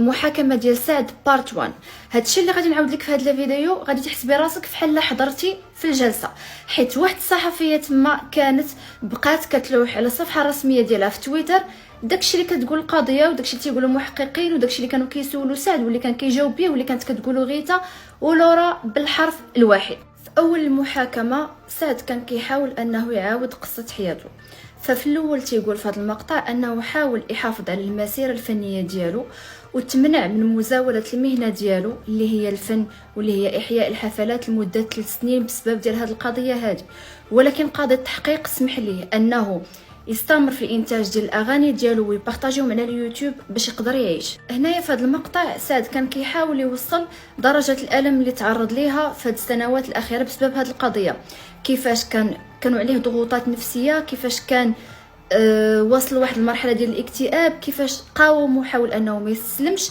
المحاكمه ديال سعد بارت 1. هادشي اللي غادي نعاود لك في هذا الفيديو غادي تحسبي راسك فحال حضرتي في الجلسه، حيت واحد الصحفيه تما كانت بقات كتلوح على الصفحه الرسميه ديالها في تويتر داكشي اللي كتقول القضيه وداكشي اللي تيقولوا المحققين وداكشي اللي كانوا كيسولوا سعد واللي كان كيجاوب بيه واللي كانت كتقولوا غيتا ولورا بالحرف الواحد. في اول المحاكمه سعد كان كيحاول انه يعاود قصه حياته، ففي الاول تيقول في هذا المقطع انه حاول يحافظ على المسيره الفنيه ديالو وتمنع من مزاوله المهنه ديالو اللي هي الفن واللي هي احياء الحفلات لمده 3 سنين بسبب ديال هذه القضيه هذه. ولكن قاضي التحقيق سمح ليه انه يستمر في الانتاج ديال الاغاني ديالو ويبارطاجيهم على اليوتيوب باش يقدر يعيش. هنايا في هذا المقطع سعد كان كيحاول يوصل درجه الالم اللي تعرض ليها في هذه السنوات الاخيره بسبب هذه القضيه، كيفاش كانوا عليه ضغوطات نفسيه، كيفاش كان وصل لواحد المرحله ديال الاكتئاب، كيفاش قاوم وحاول انه ما يستسلمش،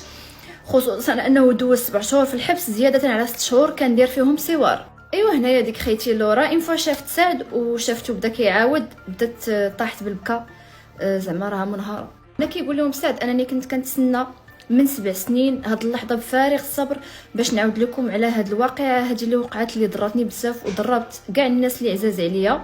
خصوصا انه دوز 7 شهور في الحبس زياده على 6 شهور كان داير فيهم سوار. ايوا هنايا ديك خيتي لورا ان فوا شافت سعد وشافتو بدا كيعاود بدات طاحت بالبكا، زعما راها منهاره. انا كيقول لهم سعد انني كنت كنتسنى من 7 سنين هاد اللحظه بفارغ الصبر باش نعاود لكم على هاد الواقعه هذه اللي وقعت اللي ضرتني بزاف وضربت كاع الناس اللي عزاز عليا.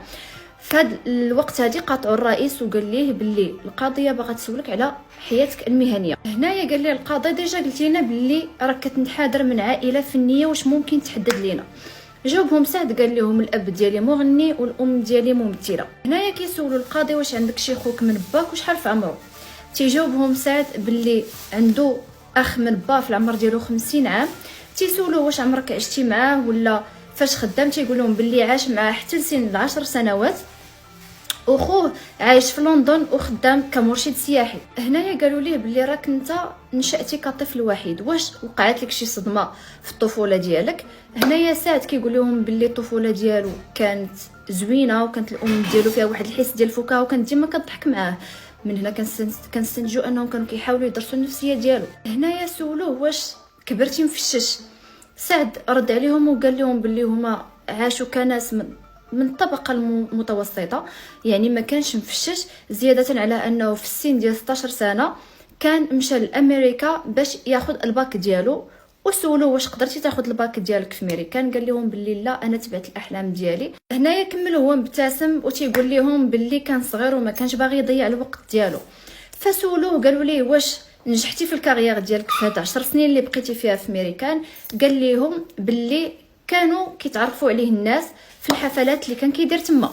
في هذا الوقت هذه قاطعوا الرئيس وقال ليه باللي القضيه باغا تسولك على حياتك المهنيه. هنايا قال لي القاضي ديجا قلت لنا باللي راك كتنحدر من عائله فنيه، واش ممكن تحدد لينا؟ جاوبهم سعد قال لهم الاب ديالي مغني والام ديالي ممثله. هنايا كيسولوا القاضي واش عندك شي خوك من باك وشحال في عمره؟ تيجاوبهم سعد باللي عنده اخ من با في العمر ديالو 50 عام. تيسولوا واش عمرك عشتي معاه ولا فاش خدام؟ تيقول لهم باللي عاش معاه حتى لسن 10 سنوات، وخوه عايش في لندن وخدام كمرشد سياحي. هنايا قالوا ليه باللي راك انت نشأتي كطفل وحيد، واش وقعت لك شي صدمه في الطفوله ديالك؟ هنايا سعد كيقول لهم باللي الطفوله ديالو كانت زوينه وكانت الام ديالو فيها واحد الحس ديال الفكاهه وكانت ديما كتضحك معاه. من هنا كنستنتجوا انهم كانوا كيحاولوا يدرسوا النفسيه ديالو. هنايا سولوه واش كبرتي مفشش؟ سعد رد عليهم وقال لهم باللي هما عاشوا كناس من الطبقه المتوسطه، يعني ما كانش مفشش، زياده على انه في السن ديال 16 سنه كان مشى لامريكا باش ياخذ الباك ديالو. وسولوه واش قدرتي تاخذ الباك ديالك في امريكان؟ قال لهم باللي لا، انا تبعت الاحلام ديالي. هنايا كمل هو مبتسم وتيقول لهم باللي كان صغير وما كانش باغي يضيع الوقت ديالو. فسولوه قالوا ليه واش نجحتي في الكارير ديالك في هاد 10 سنين اللي بقيتي فيها في امريكان؟ قال لهم باللي كانوا كيتعرفوا عليه الناس في الحفلات اللي كان كيدير تما.